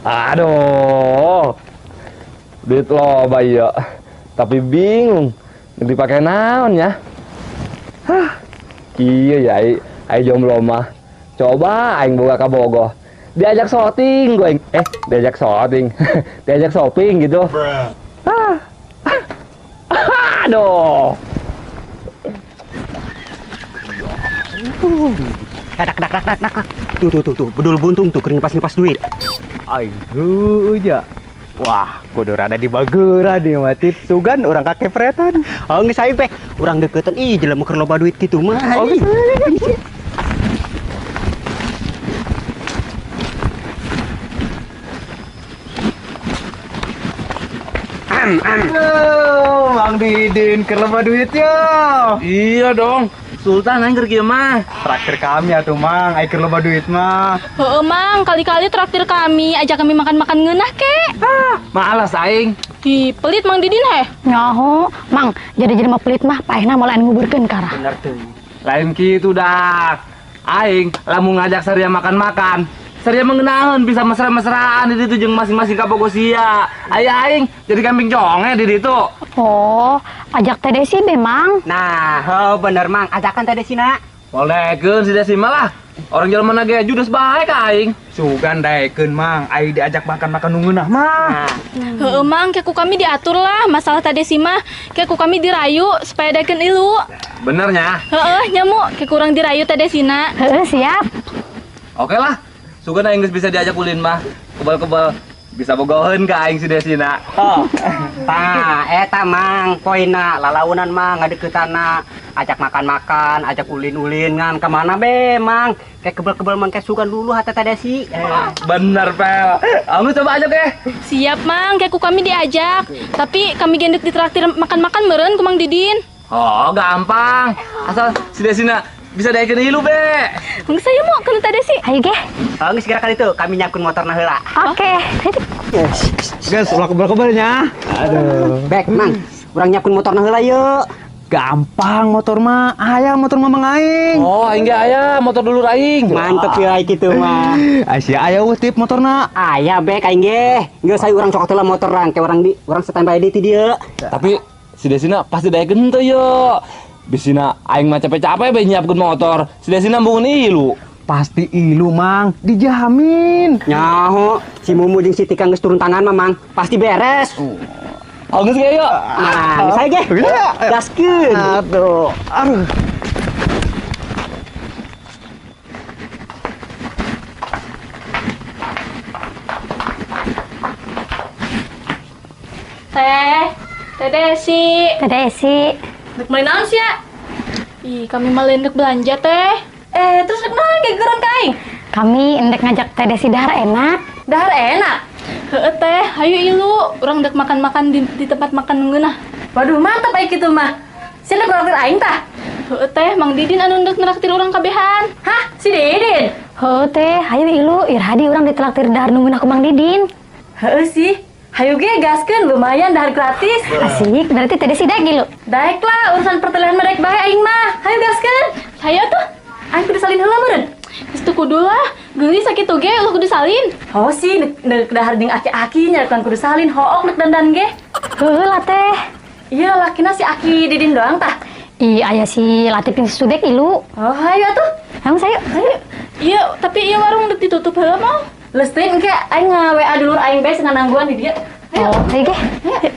Aduh, duit loba ya, tapi bingung dipakai naon ya. Hah, iya ya, ai jomblo mah. Coba aing boga ka Bogoh. Diajak shooting gue, diajak shooting, diajak shopping gitu. Ah, aduh. Dak. Tuh, bedul buntung tuh kering pas duit. Aduh, ya. Wah, kudu rada di bagera nih mah tips sugan orang kakepretan. Oh, geus aing pe, urang deketan ih jelema keur loba duit kitu mah. Oh, Mang Didin keur loba duit ya. Iya dong, Sultan angker kieu mah. Traktir kami atuh Mang, ai keur loba duit mah. Heeh, Mang, kali-kali traktir kami, ajak kami makan-makan ngeunah ke. Malas aing. Di pelit Mang Didin heh. Nyaho, Mang, jadi mah pelit mah paehna mau lain nguburkeun kara. Bener tuh. Lain kitu dah. Aing lamun ngajak saria makan-makan. Saria mengenahan bisa mesra-mesraan di ditu jeung masing-masing ka Bogosia. Aya aing jadi kambing conge di ditu. Oh, ajak Teh Desi be, Mang. Nah, bener Mang, ajakan teh Desina. Molekeun si Desi malah. Orang jelema ge judes bae ka aing. Sugan daekeun Mang, ai diajak makan-makan nu ngeunah mah. Heeh, Mang, keku kami diatur lah masalah tadi sih mah. Keku kami dirayu supaya dakeun ilu. Benernya. Heeh, nyamu keku urang dirayu teh Desina. Heeh, siap. Oke lah. Sugan aing geus bisa diajak ulin mah. Kebal-kebal bisa bogoheun ka aing si Desina. Oh. Tah, eta Mang, poina lalaunan mah ngadeukeutana. Ajak makan-makan, ajak ulin-ulin ngan kemana be Mang? Kayak kebel-kebel Mang kayak sugan dulu hata teh Desi. Bener, Pel. Kamu coba ajak ya. Siap, Mang, keku kami diajak. Tapi kami gendek ditraktir makan-makan meureun ku Mang Didin. Oh, gampang. Asal si Desina bisa daekeun ilu be. Mang saya mau kana teh Desi. Ayo ge. Oh, geus segera kali itu kami nyakun motorna heula. Oke. Guys, ulah kebal-kebalnya. Aduh. Bek, Mang, urang nyakun motorna heula yeuh. Gampang motor mah, aya motor mah Mang aing. Oh, aing ge aya motor dulu aing. Mantep ya kitu mah. Asia aya utip motorna. Aya bek aing ge. Geus saya urang cokot heula motor rang ke urang standby di dieu. Tapi si Desina pasti daekeun teh yo. Bisina aing mah capek-capek be nyiapkeun motor. Si Desina mbuun ilu. Pasti ilu Mang, dijamin. Nyaho, si Mumu jeung si Tika geus turun tangan mah Mang. Pasti beres. Oh, geus ge yo. Nah, geus saya ge. Gaskeun. Aduh. Teh Desi. Teh Desi. Dek main naon sih ya? Ih, kami malah dek belanja teh. Terus dek naon ge geureun ka aing? Kami endek ngajak Teh Desi dahar enak. Dahar enak. Heeh teh, hayu ilu, urang dek makan-makan di tempat makan ngeunah. Waduh, mantap aya kitu mah. Sina traktir aing tah. Heeh teh, Mang Didin anu dek nraktir urang kabehan. Hah, si Didin? Heuh teh, hayu ilu irhadi urang ditraktir dahar nu ngeunah ku Mang Didin. Heeh sih. Hayu ge gaskeun lumayan dahar gratis. Asik, berarti Teh Desi daek gilu. Daeklah, urusan pertelian merek bae aing mah. Hayu gaskeun. Hayu tuh. Aing kudu salin heula meureun. Geus teu kudu lah. Geulis sakitu ge ulah kudu salin. Oh sih, neuk dahar jeung aki-aki nya kan kudu salin hook neuk dandan ge. Heuh lah teh. Iya, lakina si Aki Didin doang tah. Ih, aya si Latif jeung si Sudek ilu. Oh, hayu atuh. Langsung sayo. Iya, tapi ieu warung deuk ditutup heula mau. Leusteun engke aing nga-WA dulur aing bae cenah nangguan di dieu. Ayo. Oh, ayo ge. Ayo.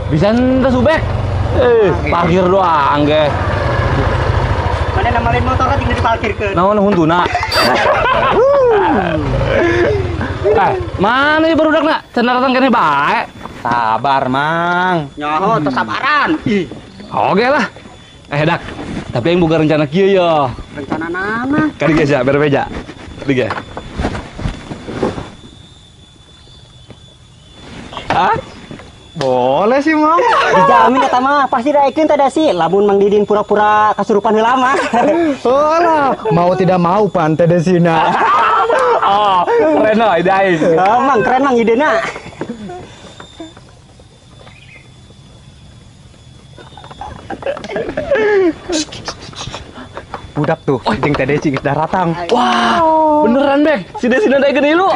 Bisa ente subek. Parkir doang ge. Mana nama lain motor tinggal diparkirkeun. Naon huntuna? Mana ieu barudakna? Cenah datang kene bae. Sabar Mang. Nyaho, teu sabaran. Ih. Oke lah. Dak, tapi yang bukan rencana kieu ya. Rencana nana. Kali guys ya, berbeda. Liga. Ah? Boleh sih, Mang. Dijamin eta mah pasti daekeun teh da sih. Lamun Mang Didin pura-pura kasurupan heula mah. Olah, mau tidak mau pantai di sini. Oh, keren loh ide aing. Mang keren Mang idena. Budak tuh, jeung Teh Desi geus datang. Wah, beneran Bek. Si Desi nanti gini lu.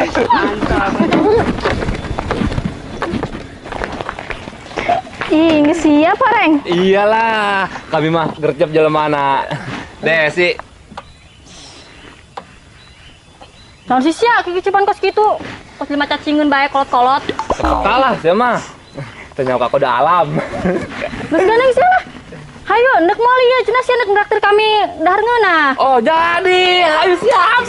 Ih, nggak siap, Reng. Iyalah, kami mah gercep jalan mana. Desi. Naon sih sia kicipan kos kitu. Kos 5 cacingeun bae kolot-kolot. Kalah sih mah. Ternyata kau udah alam. Geus ganeng sia lah. Hayo, nek mau lieu cenah sia nek nraktir kami dahar ngeuna. Oh jadi, ayo siap.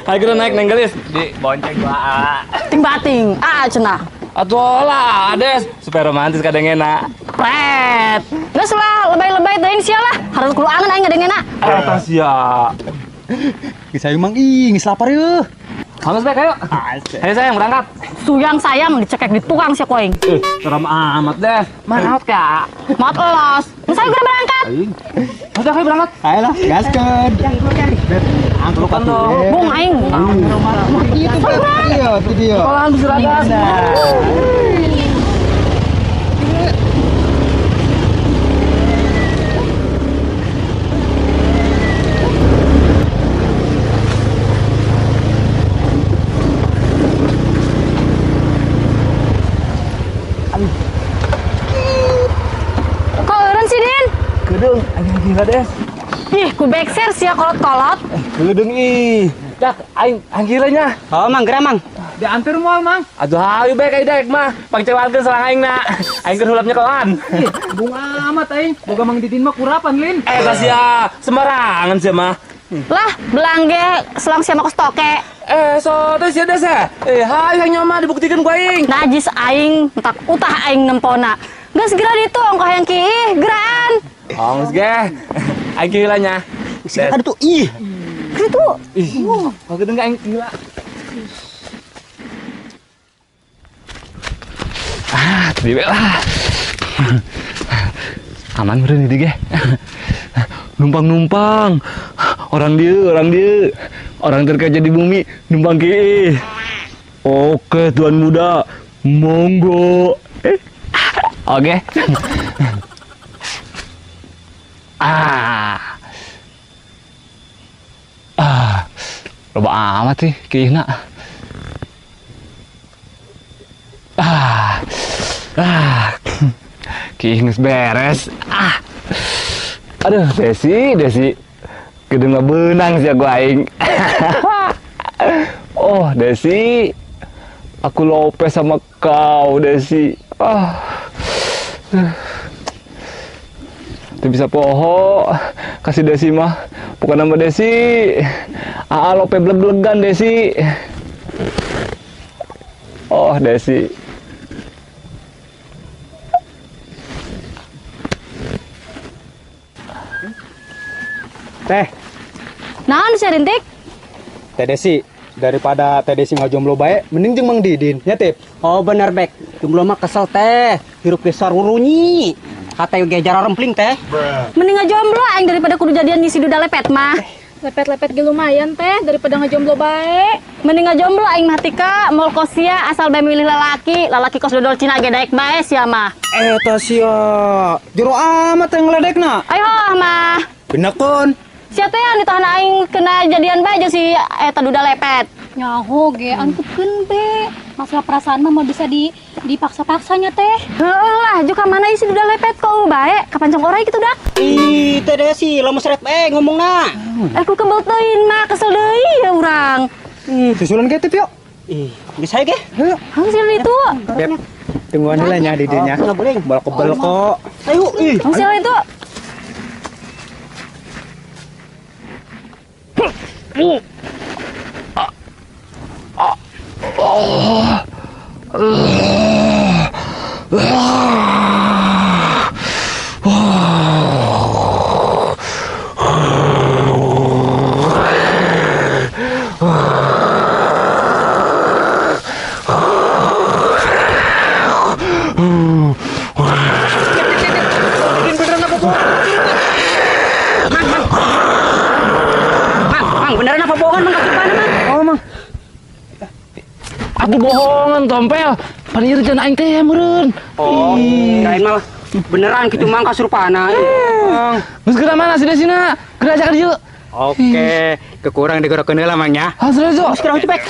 Ayo kita naik neng gelis di bonceng gua. Ting bating. Cenah. Atuh lah, Ades, supaya romantis kadang enak. Pret. Geus lah, lebay-lebay teuing sia lah. Hareup kudu angan aing ngadeng enak. Eta sia. Geus ayo Mang geus lapar yeuh. Hangus Bek, ayo. Ayo sayang berangkat. Suyang sayang dicekek di tukang sia koeng. Seram amat deh. Maaf Kak. Maaf elos. Geus ayo geura berangkat. Udah ayo berangkat. Ayolah, gaskeun. Angkat Bukan dong. Bung aing. Itu dia, itu dia. Sekolahan berseragam. Kok eureun sih, Din? Gedung, ayo gila deh. Ih, ku bekser sia kolot-kolot. Gedung ih. Dak, aing gilanya. Oh Mang geura Mang. Diantar moal, Mang. Aduh, ayo Bek, ayo dek mah. Pangcewakeun sareng aing na. Aing keur hulapnya koan. Bunga amat aing. Boga Mang Didin mah kurapan, Lin. Eta sia, sembarangan sia mah. Lah, belang ge selang sia mah kos toke. So teh sia desa. Hayu yang mah dibuktikeun ku aing. Najis aing, entak utah aing nempona. Geus geura ditu ongkoh hayang kieu, geraan. Ongus ge. Aing gilanya. Ada tuh ih. Kitu. Ih, kok gedung aing gila. Tadi lah. Aman meureun di ge. Numpang-numpang. Orang dia. Orang terkaya di bumi numpang ki. Oke, tuan muda. Monggo. Oke. Loba amat sih kayaknya. Kayaknya beres. Aduh, Desi. Gedung benang sih aku aing. Oh, Desi. Aku lope sama kau, Desi. Itu bisa poho. Kasih Desi mah. Bukan nama Desi. Lope beleg-belegan Desi. Oh, Desi. Teh, Naon sia Rintik? Teh Desi, daripada Teh Desi ngajomblo bae, mending jeung Mang Didin, ya Tip. Oh bener Bek. Jomblo mah kesel teh. Hirup ge sarurunyi. Kata ge jara rempling teh. Mending ngajomblo aing daripada kudu jadian di si duda lepet mah. Lepet-lepet ge lumayan teh daripada ngajomblo bae. Mending ngajomblo aing mah tika moal kosia asal bae milih lalaki kos dodol Cina ge daek bae sia mah. Eta sia, jero amat yang ngeledekna. Ayo mah. Benekeun. Sia teh anu tahan aing kena jadian bae jeung si eta duda lepet. Nyaho ge, angkutkeun be. Masalah perasaan mah bisa dipaksa-paksanya teh. Heeh lah, juga mana isi duda lepet kau bae. Kapan cong orang gitu dak? Ih, teh Desi, lo seret ngomongna. Aku kebel teuing mah kesel deui ya urang. Susulan ge Tip yuk. Ih, bisa ge. Hasil itu. Beb, tungguan heula nya Didinnya. Enggak boleh. Bal-kebal kok. Ayo, ih. Hasil itu. Didin beneran apa bohong? Mang, beneran apa bohongan mang kaki mana mang? Oh, Mang. Aku bohongan tompel. Panir jangan aing teh meureun. Oh, kirain mah beneran gitu mang kasurupana. Geus geura mana sina? Geura aja ka dieu. Oke, kekurang digorok lah Mangnya. Hasil itu. Sekarang tuh bek.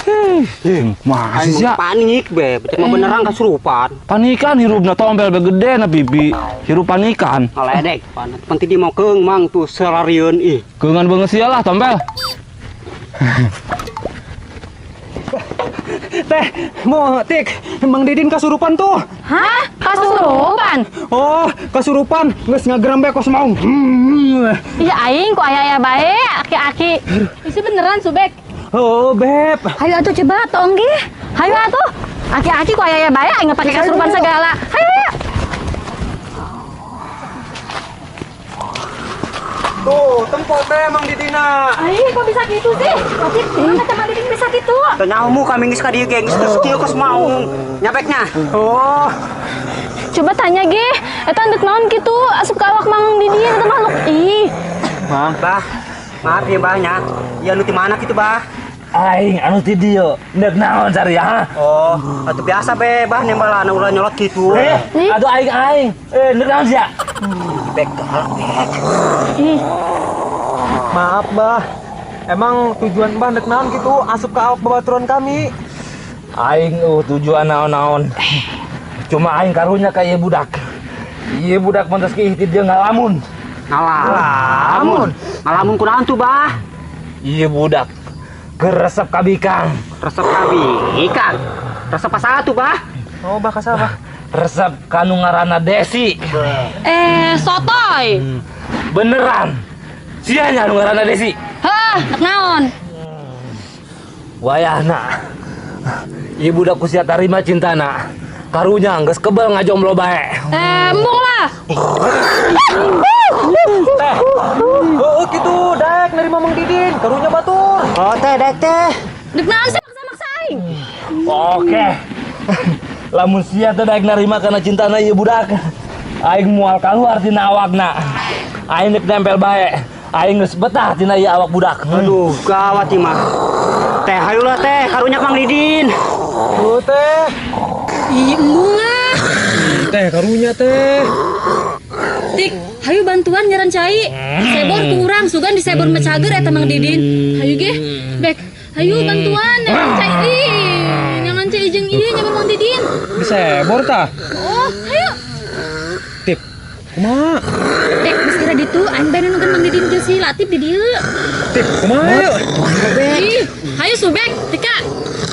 Masih sia. Panik be, betul beneran kasurupan. Panikan hirupna tompel be gede na bibi. Hirup panikan. Aledek, penting dia mau keung mang tuh serarieun ih. Keungan beungeus sia lah tompel. Teh, mau tik, Mang Didin kasurupan tuh. Hah? Kasurupan? Oh, kasurupan, geus ngageram bae kos mau. Iya aing ku aya bae aki-aki. Isi beneran Subek. Oh, Beb. Hayu atuh coba tong ge. Hayu atuh. Aki-aki ku aya bae aing ngepake kasurupan segala. Hayu. Tuh, tempat teh Mang Didina. Aing kok bisa gitu sih? Tapi mana teman Didin bisa gitu? Tenyamu kami geus ka dieu ge, geus skieu kos mau. Nyabeknya. Oh, Coba tanya ge, eta endek naon kitu asup ka awak Mang Didin eta makhluk. Ih, Mang. Bah, maaf ya bahnya. Ya lu di mana gitu bah? Aing anu ti dieu. Neuk naon cari ya? Oh, atuh biasa be bah nembalana ulah nyolot gitu. Aduh aing. Neuk naon sia? Bek galak bek. ih. Maaf, Bah. Emang tujuan Mbah dek naon gitu asup ke awak babaturan kami. Aing tujuan naon-naon. Cuma aing karunya ka ieu budak. Ieu budak pantes ke ihti dia ngalamun. Ngalamun. Ngalamun kunaon tuh bah? Ieu budak geresep ka bikang. Resep kabi ikan. Resep apa tuh bah? Oh, Bah kasapa? Resep kanu ngaranna Desi. Sotoy. Beneran. Sianya anu ngaranna Desi. Hah, naon? Wayahna. Ieu budak ku sia tarima cintana. Karunya geus kebal ngajomblo bae. Embung lah. Teh. Oh, gitu, dek nerima Mang Didin, karunya batur. Oh teh dek teh. Dek naon sih maksa-maksa aing? Oke. Lamun sia teh daek narima kana cintana ieu budak. Aing moal kaluar tina awakna. Aing neuk nempel bae. Aing geus betah tina ieu awak budak. Aduh, gawat ieu mah. Teh hayulah teh, karunya Mang Didin. Oh, teh. Ih, embung lah. Teh, karunya teh. Tik, hayu bantuan nyaran cai. Sebor kurang, sugan disebor mecager eta Mang Didin. Hayu ge, bek. Hayu bantuan nyaran cai. Ih, nyaran cai jeung ieu nyaman Mang Didin. Disebor tah. Oh, hayu. Tip. Kumaha? Dek, geus kira ditu aing bae nungkeun Mang Didin jeung si Latif di dieu. Tip, kumaha yuk? Ih, hayu Subek, Tika.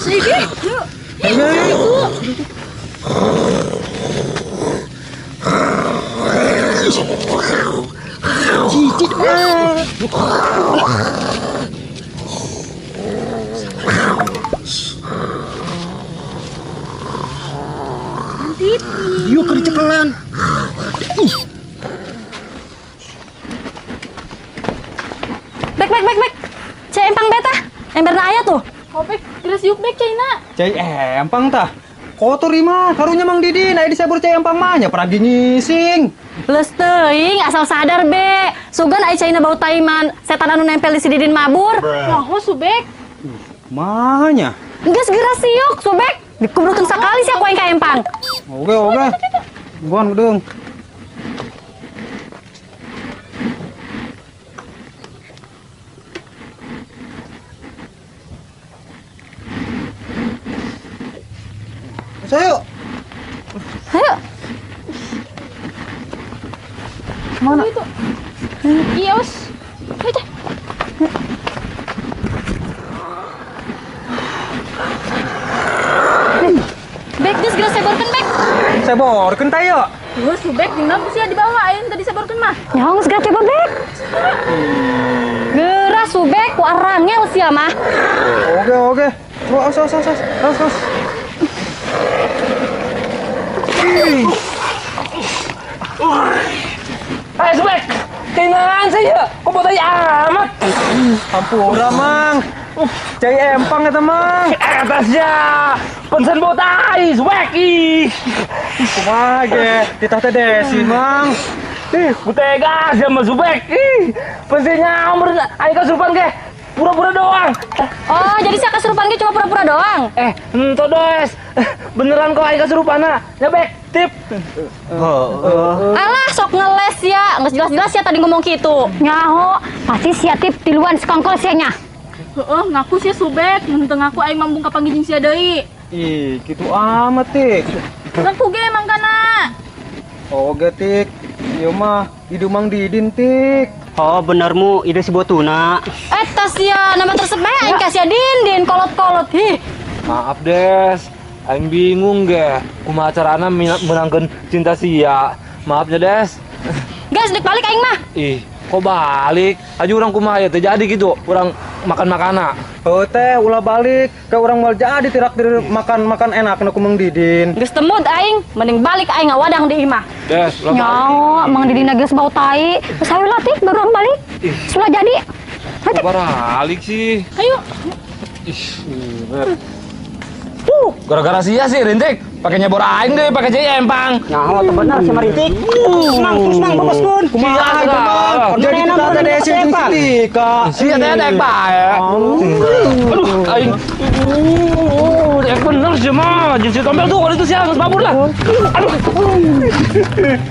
Hayu ge. Hayu. Hayu. Yuk kercekelan. Bek. Cai empang beta. Emberna aya tuh. Oh, bek, geus yuk bek caina. Cai empang tah. Kotor mah, karunya Mang Didin, aya disebur cai empang mah nya peragi ngising. Leus teuing asal sadar be. Sugan aya caina bau taiman, setan anu nempel di si Didin mabur. Nyaho Subek? Mahanya. Geus geura siuk Subek. Dikubrukeun sakali sia ku aing ka empang. Oke. Gon gedung. Saya. Hayu. Mana itu? Ios. Hayu teh. Bek geus geura seborkeun bek. Seborkeun teh yuk. Geus Subek dingna sia di bawah aing tadi seborkeun mah. Nyaho geus geura coba bek. Geura Subek ku arangel sia mah. Oke. Terus. Hai Subek. Tingan saya. Kok botai amat. Hampura Mang. Cai empang eta Mang. Atasnya. Pensen botai Subek. Ih. Kumaha ge? Kita teh Desi, Mang. Kutega sama Subek. Pasti nyamber aing kesurupan ge. Pura-pura doang. Oh, jadi saya kesurupan ge cuma pura-pura doang. Ento Des. Beneran kok aing kesurupana. Nyabek, tip. Alah, sok ngeles ya. Nggak jelas-jelas ya tadi ngomong gitu. Nyaho, pasti siatip tiluan sekongkol sia nya. Heeh, ngaku sih Subek, nenteng aku aing mambung ka panggijing sia deui. Ih, gitu amat, Tik. Ngaku ge mangkana. Oh, Tik. Ieu mah ide Mang Didin, Tik. Oh benermu ide si Botuna. Tas ya, nama tersebut aing kasih Dindin kolot-kolot. Hi. Maaf Des. Aing bingung ge. Kumaha carana menangkeun cinta sia. Maaf ya Des. Gas dek balik aing mah. Ih, kok balik? Aju orang kumaha ya teh jadi gitu. Orang makan-makana. Oh teh ulah balik ke orang mau jadi tirak makan enak ku Mang Didin. Geus temut aing, mending balik aing ngawadang di imah. Des, ulah balik. Nyaho, Mang Didin geus bau tai. Geus hayu lah, Tik, baru balik. Sudah jadi. Kok balik sih? Ayo. Ih, gara-gara sia sih Rintik. Pakai nyebor aing deh, pakai empang. Nyaho teu bener si Maritik. Senang bebaskeun. Kumaha ge, Mang? Jadi kita teh Desi jeung si Tika. Sia teh dek bae. Aduh, aing. Dek bener sih mah. Jeung si Tombel tuh kalau itu sia geus babur lah. Aduh.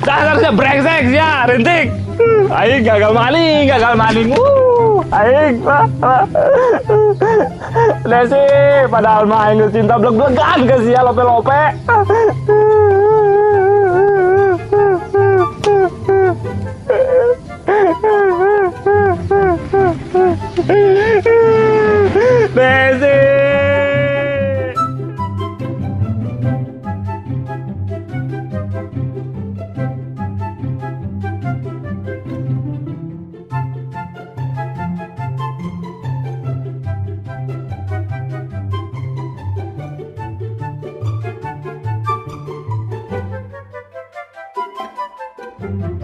Dasar sia brengsek sia Rintik. Aing gagal maning. Aing. Desi, padahal mah aing cinta bleg-blegan ke sia lope-lope. Desi. Thank you.